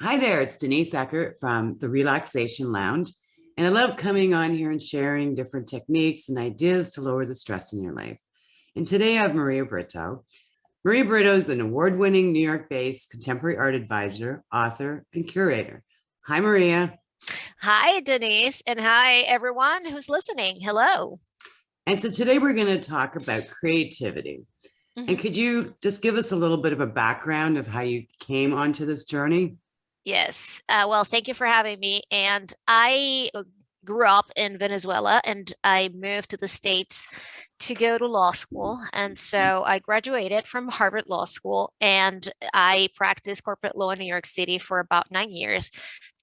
Hi there, it's Denise Eckert from the Relaxation Lounge. And I love coming on here and sharing different techniques and ideas to lower the stress in your life. And today I have Maria Brito. Maria Brito is an award-winning New York-based contemporary art advisor, author, and curator. Hi, Maria. Hi, Denise, and hi, everyone who's listening. Hello. And so today we're going to talk about creativity. And Mhm. could you just give us a little bit of a background of how you came onto this journey? Yes. Well, thank you for having me. And I grew up in Venezuela and I moved to the States to go to law school. And so I graduated from Harvard Law School and I practiced corporate law in New York City for about 9 years.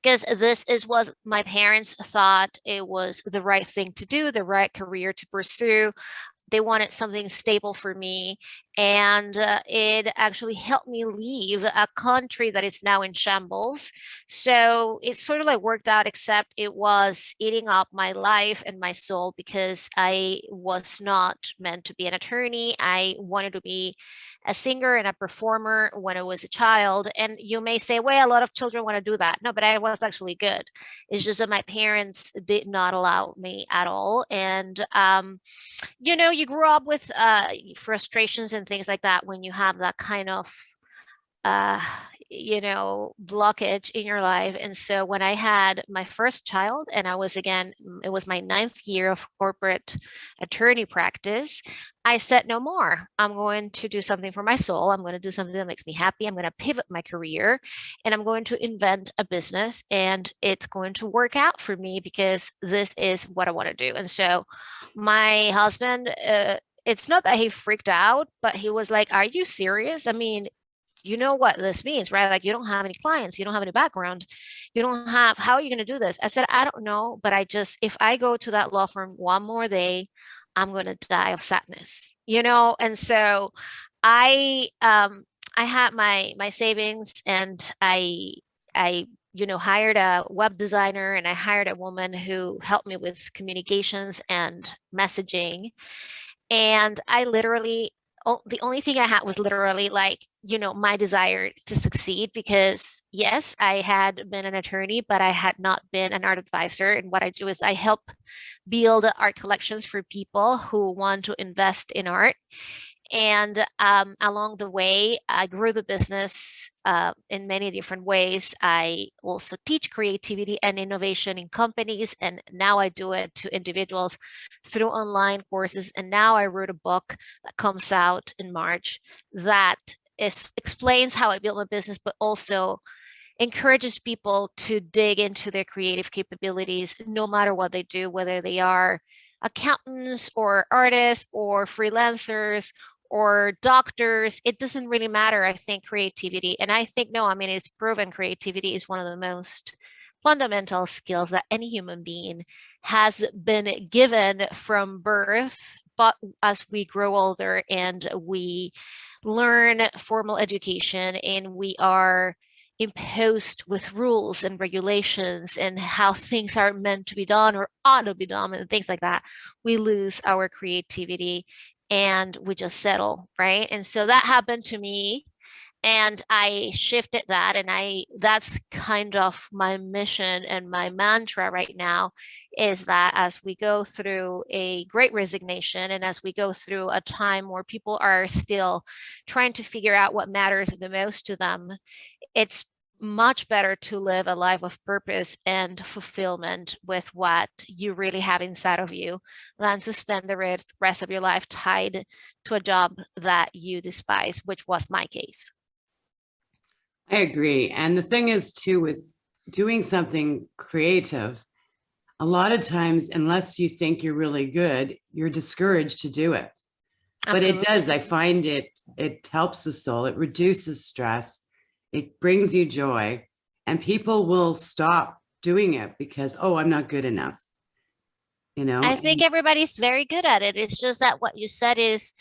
Because this is what my parents thought it was the right thing to do, the right career to pursue. They wanted something stable for me, and it actually helped me leave a country that is now in shambles. So it sort of like worked out, except it was eating up my life and my soul because I was not meant to be an attorney. I wanted to be a singer and a performer when I was a child. And you may say, well, a lot of children want to do that. No, but I was actually good. It's just that my parents did not allow me at all. And you grew up with frustrations and things like that when you have that kind of uh, blockage in your life. And so when I had my first child, and I was again, it was my ninth year of corporate attorney practice, I said, no more. I'm going to do something for my soul. I'm going to do something that makes me happy. I'm going to pivot my career and I'm going to invent a business and it's going to work out for me because this is what I want to do. And so my husband, it's not that he freaked out, but he was like, are you serious? I mean, you know what this means, right? Like you don't have any clients, you don't have any background, you don't have, how are you going to do this? I said, I don't know, but if I go to that law firm one more day, I'm going to die of sadness. And so I had my savings and I hired a web designer and I hired a woman who helped me with communications and messaging. And I literally, the only thing I had was literally like, my desire to succeed because yes, I had been an attorney, but I had not been an art advisor. And what I do is I help build art collections for people who want to invest in art. And along the way, I grew the business in many different ways. I also teach creativity and innovation in companies, and now I do it to individuals through online courses. And now I wrote a book that comes out in March that explains how I built my business, but also encourages people to dig into their creative capabilities no matter what they do, whether they are accountants or artists or freelancers or doctors. It doesn't really matter. I think creativity, and I think, no, I mean, it's proven creativity is one of the most fundamental skills that any human being has been given from birth. But as we grow older and we learn formal education and we are imposed with rules and regulations and how things are meant to be done or ought to be done and things like that, we lose our creativity and we just settle, right? And so that happened to me and I shifted that, and that's kind of my mission and my mantra right now, is that as we go through a great resignation and as we go through a time where people are still trying to figure out what matters the most to them, it's much better to live a life of purpose and fulfillment with what you really have inside of you than to spend the rest of your life tied to a job that you despise, which was my case. I agree. And the thing is, too, with doing something creative, a lot of times, unless you think you're really good, you're discouraged to do it. But it does. Absolutely. I find it helps the soul. It reduces stress. It brings you joy. And people will stop doing it because, oh, I'm not good enough, you know? I think everybody's very good at it. It's just that what you said is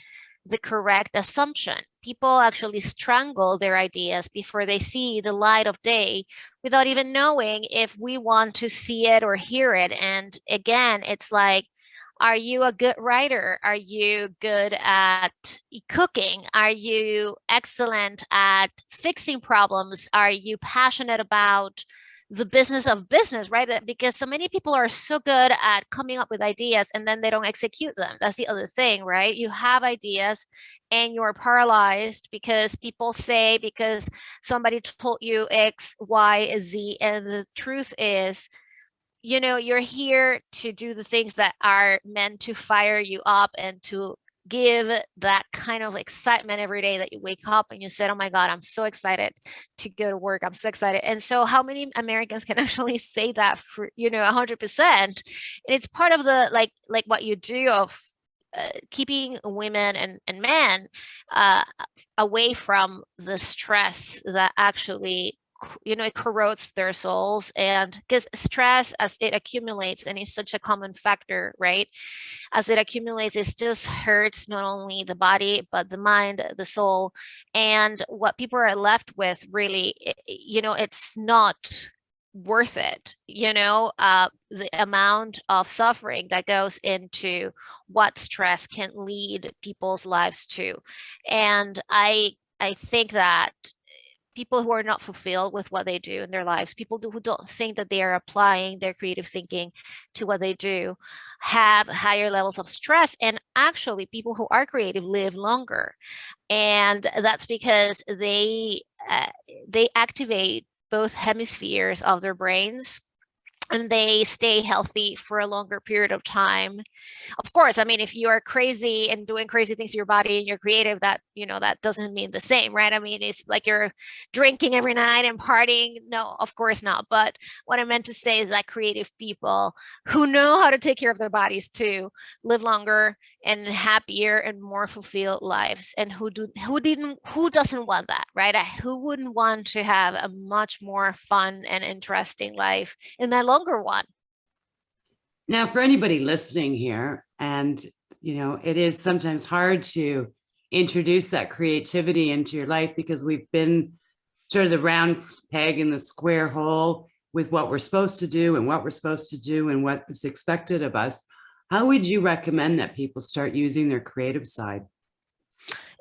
the correct assumption. People actually strangle their ideas before they see the light of day without even knowing if we want to see it or hear it. And again, it's like Are you a good writer? Are you good at cooking? Are you excellent at fixing problems? Are you passionate about the business of business, right? Because so many people are so good at coming up with ideas and then they don't execute them. That's the other thing, right? You have ideas and you're paralyzed because people say, because somebody told you X, Y, Z. And the truth is, you're here to do the things that are meant to fire you up and to give that kind of excitement every day that you wake up and you said, oh my God, I'm so excited to go to work. I'm so excited. And so how many Americans can actually say that for, 100%? And it's part of the, like what you do of keeping women and men uh, away from the stress that actually it corrodes their souls. And because stress, as it accumulates, and it's such a common factor, right, as it accumulates, it just hurts not only the body but the mind, the soul. And what people are left with really, it's not worth it, the amount of suffering that goes into what stress can lead people's lives to. And I think that people who are not fulfilled with what they do in their lives, who don't think that they are applying their creative thinking to what they do, have higher levels of stress. And actually, people who are creative live longer, and that's because they activate both hemispheres of their brains, and they stay healthy for a longer period of time. Of course, I mean, if you are crazy and doing crazy things to your body and you're creative, that doesn't mean the same, right? I mean, it's like you're drinking every night and partying. No, of course not. But what I meant to say is that creative people who know how to take care of their bodies too live longer and happier and more fulfilled lives. And who doesn't want that, right? Who wouldn't want to have a much more fun and interesting life in that longer one? Now, for anybody listening here, and it is sometimes hard to introduce that creativity into your life because we've been sort of the round peg in the square hole with what we're supposed to do and what we're supposed to do and what is expected of us. How would you recommend that people start using their creative side?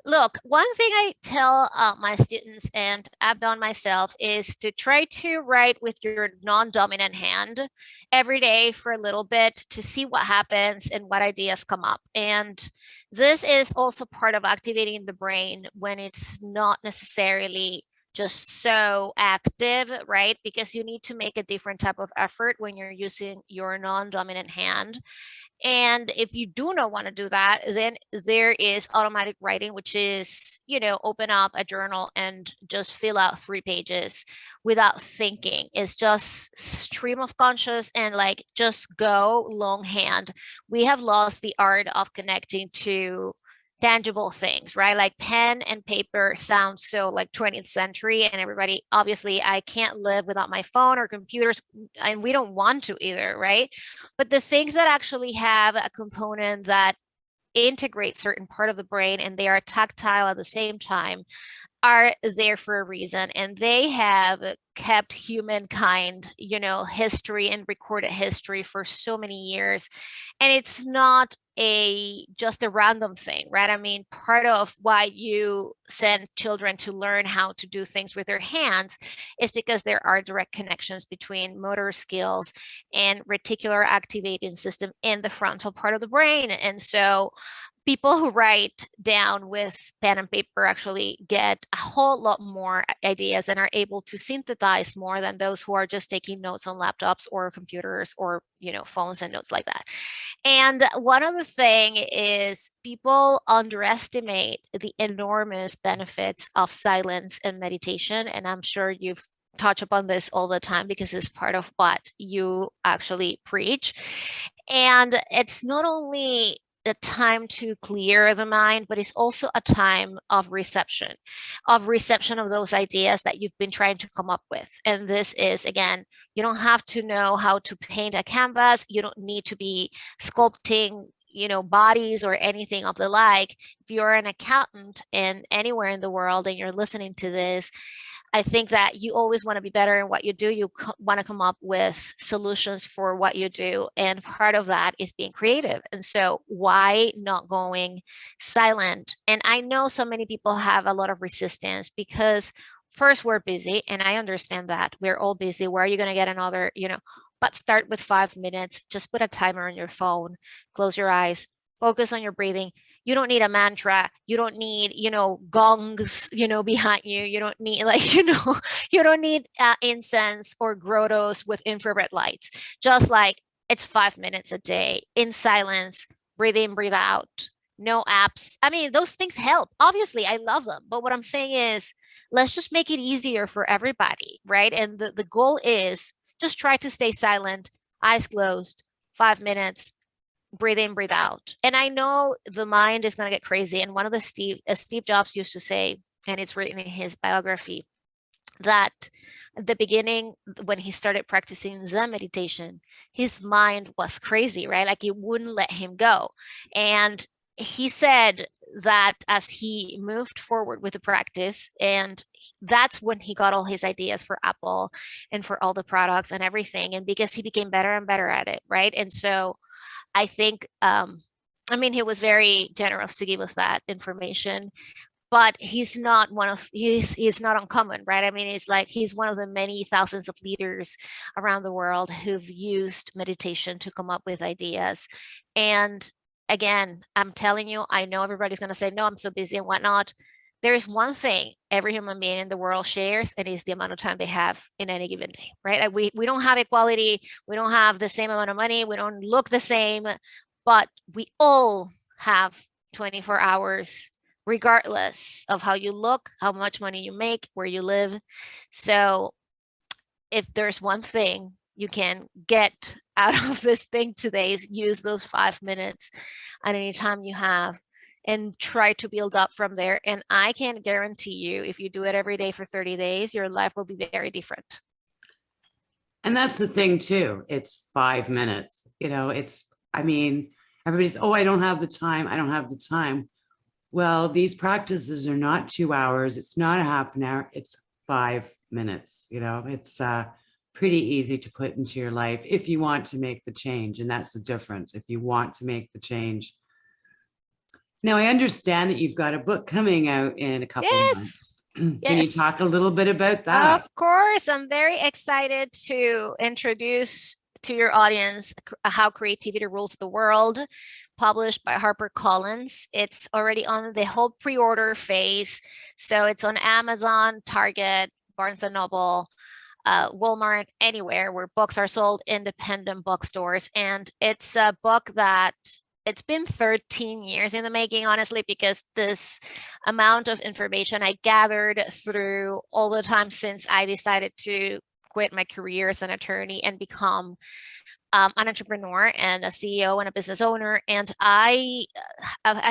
Look, one thing I tell my students, and I've done myself, is to try to write with your non-dominant hand every day for a little bit to see what happens and what ideas come up. And this is also part of activating the brain when it's not necessarily just so active, right? Because you need to make a different type of effort when you're using your non-dominant hand. And if you do not want to do that, then there is automatic writing, which is, open up a journal and just fill out 3 pages without thinking. It's just stream of conscious and like just go longhand. We have lost the art of connecting to tangible things, right? Like pen and paper sound so like 20th century, and everybody, obviously, I can't live without my phone or computers, and we don't want to either, right? But the things that actually have a component that integrate certain part of the brain and they are tactile at the same time are there for a reason, and they have kept humankind, history and recorded history for so many years. And it's not just a random thing, right? I mean, part of why you send children to learn how to do things with their hands is because there are direct connections between motor skills and reticular activating system in the frontal part of the brain. And so people who write down with pen and paper actually get a whole lot more ideas and are able to synthesize more than those who are just taking notes on laptops or computers or phones and notes like that. And one other thing is people underestimate the enormous benefits of silence and meditation. And I'm sure you've touched upon this all the time because it's part of what you actually preach. And it's not only a time to clear the mind, but it's also a time of reception of those ideas that you've been trying to come up with. And this is, again, you don't have to know how to paint a canvas. You don't need to be sculpting bodies or anything of the like. If you're an accountant and anywhere in the world and you're listening to this, I think that you always want to be better in what you do. You want to come up with solutions for what you do. And part of that is being creative. And so, why not going silent? And I know so many people have a lot of resistance because, first, we're busy. And I understand that we're all busy. Where are you going to get another, But start with 5 minutes. Just put a timer on your phone, close your eyes, focus on your breathing. You don't need a mantra. You don't need, gongs, behind you. You don't need you don't need incense or grottos with infrared lights. Just like it's 5 minutes a day in silence, breathe in, breathe out, no apps. I mean, those things help. Obviously, I love them. But what I'm saying is, let's just make it easier for everybody, right? And the goal is just try to stay silent, eyes closed, 5 minutes, breathe in, breathe out. And I know the mind is going to get crazy. And one of the Steve Jobs used to say, and it's written in his biography, that at the beginning, when he started practicing Zen meditation, his mind was crazy, right? Like it wouldn't let him go. And he said that as he moved forward with the practice, and that's when he got all his ideas for Apple and for all the products and everything. And because he became better and better at it, right? And so I think, I mean, he was very generous to give us that information, but he's not he's not uncommon, right? I mean, it's like he's one of the many thousands of leaders around the world who've used meditation to come up with ideas. And again, I'm telling you, I know everybody's going to say, no, I'm so busy and whatnot. There is one thing every human being in the world shares, and it's the amount of time they have in any given day, right? Like we don't have equality. We don't have the same amount of money. We don't look the same, but we all have 24 hours, regardless of how you look, how much money you make, where you live. So if there's one thing you can get out of this thing today, is use those 5 minutes at any time you have and try to build up from there. And I can guarantee you, if you do it every day for 30 days, your life will be very different. And that's the thing too. It's 5 minutes. I mean, everybody's, oh, I don't have the time. I don't have the time. Well, these practices are not 2 hours. It's not a half an hour. It's 5 minutes. It's pretty easy to put into your life if you want to make the change. And that's the difference. If you want to make the change. Now, I understand that you've got a book coming out in a couple of months. Can you talk a little bit about that? Of course. I'm very excited to introduce to your audience How Creativity Rules the World, published by HarperCollins. It's already on the whole pre-order phase. So it's on Amazon, Target, Barnes & Noble, Walmart, anywhere where books are sold, independent bookstores. And it's a book that it's been 13 years in the making, honestly, because this amount of information I gathered through all the time since I decided to quit my career as an attorney and become an entrepreneur and a CEO and a business owner. And I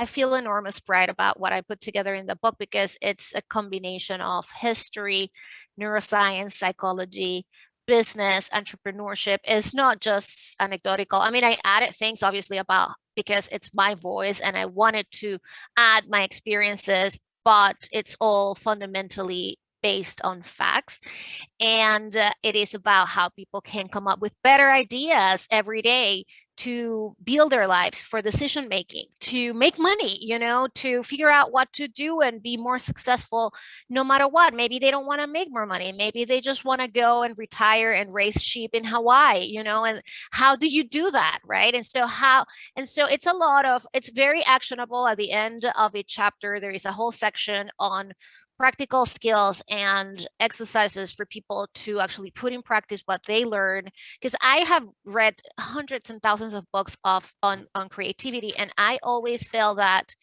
feel enormous pride about what I put together in the book, because it's a combination of history, neuroscience, psychology, business, entrepreneurship. Is not just anecdotal. I mean, I added things obviously about, because it's my voice and I wanted to add my experiences, but it's all fundamentally based on facts. And it is about how people can come up with better ideas every day to build their lives, for decision making, to make money, to figure out what to do and be more successful no matter what. Maybe they don't want to make more money. Maybe they just want to go and retire and raise sheep in Hawaii, and how do you do that, right? And so it's very actionable. At the end of each chapter, there is a whole section on practical skills and exercises for people to actually put in practice what they learn. Because I have read hundreds and thousands of books on creativity, and I always felt that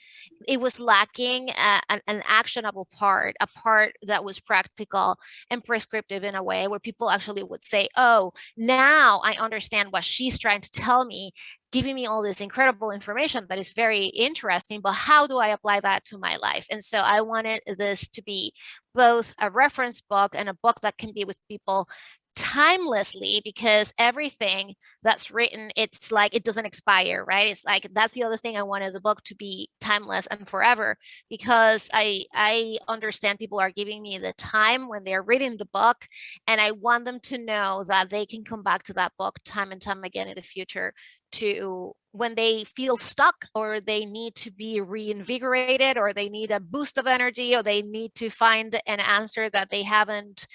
it was lacking an actionable part, a part that was practical and prescriptive in a way where people actually would say, oh, now I understand what she's trying to tell me, giving me all this incredible information that is very interesting, but how do I apply that to my life? And so I wanted this to be both a reference book and a book that can be with people timelessly, because everything that's written, it's like it doesn't expire, right? It's like that's the other thing I wanted the book to be timeless and forever, because I understand people are giving me the time when they're reading the book, and I want them to know that they can come back to that book time and time again in the future, to when they feel stuck, or they need to be reinvigorated, or they need a boost of energy, or they need to find an answer that they haven't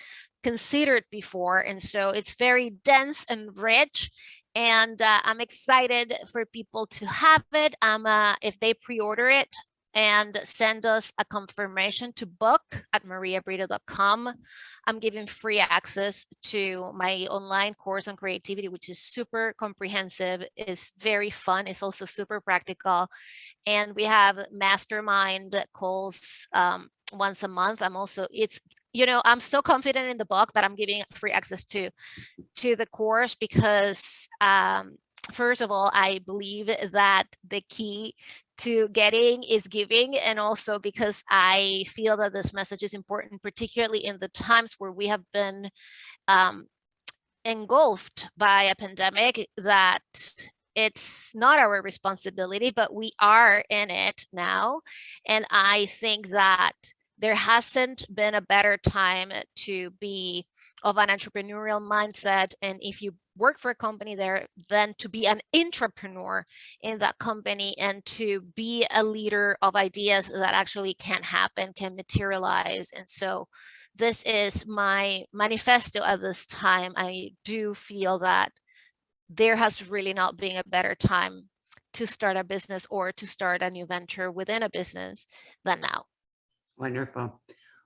considered before. And so it's very dense and rich. And I'm excited for people to have it. If they pre-order it and send us a confirmation to book at mariabrito.com, I'm giving free access to my online course on creativity, which is super comprehensive, is very fun, it's also super practical. And we have mastermind calls once a month. I'm so confident in the book that I'm giving free access to the course, because first of all, I believe that the key to getting is giving, and also because I feel that this message is important, particularly in the times where we have been engulfed by a pandemic, that it's not our responsibility, but we are in it now. And I think that there hasn't been a better time to be of an entrepreneurial mindset. And if you work for a company there, then to be an intrapreneur in that company, and to be a leader of ideas that actually can happen, can materialize. And so this is my manifesto at this time. I do feel that there has really not been a better time to start a business or to start a new venture within a business than now. Wonderful.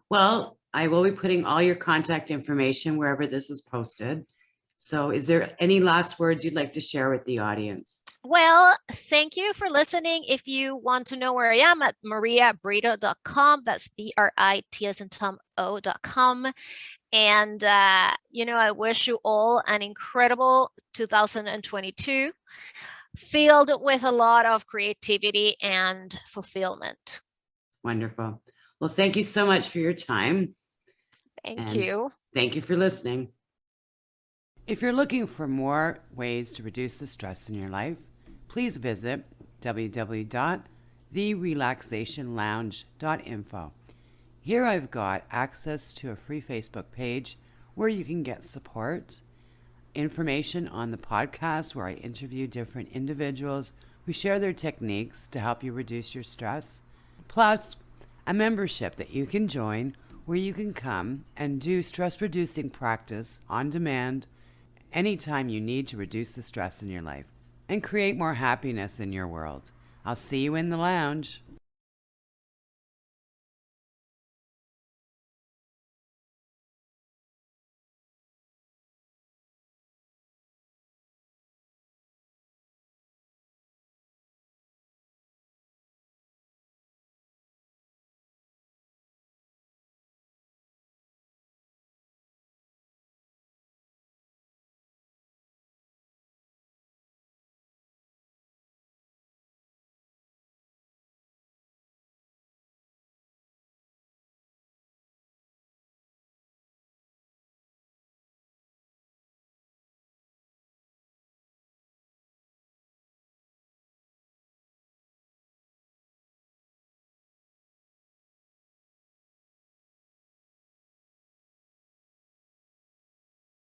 Well, I will be putting all your contact information wherever this is posted. So is there any last words you'd like to share with the audience? Well, thank you for listening. If you want to know where I am, at mariabrito.com. That's BRIT as in Tom O.com. And, I wish you all an incredible 2022, filled with a lot of creativity and fulfillment. Wonderful. Well, thank you so much for your time. Thank you. Thank you for listening. If you're looking for more ways to reduce the stress in your life, please visit www.therelaxationlounge.info. Here I've got access to a free Facebook page where you can get support, information on the podcast where I interview different individuals who share their techniques to help you reduce your stress, plus a membership that you can join where you can come and do stress-reducing practice on demand anytime you need to reduce the stress in your life and create more happiness in your world. I'll see you in the lounge.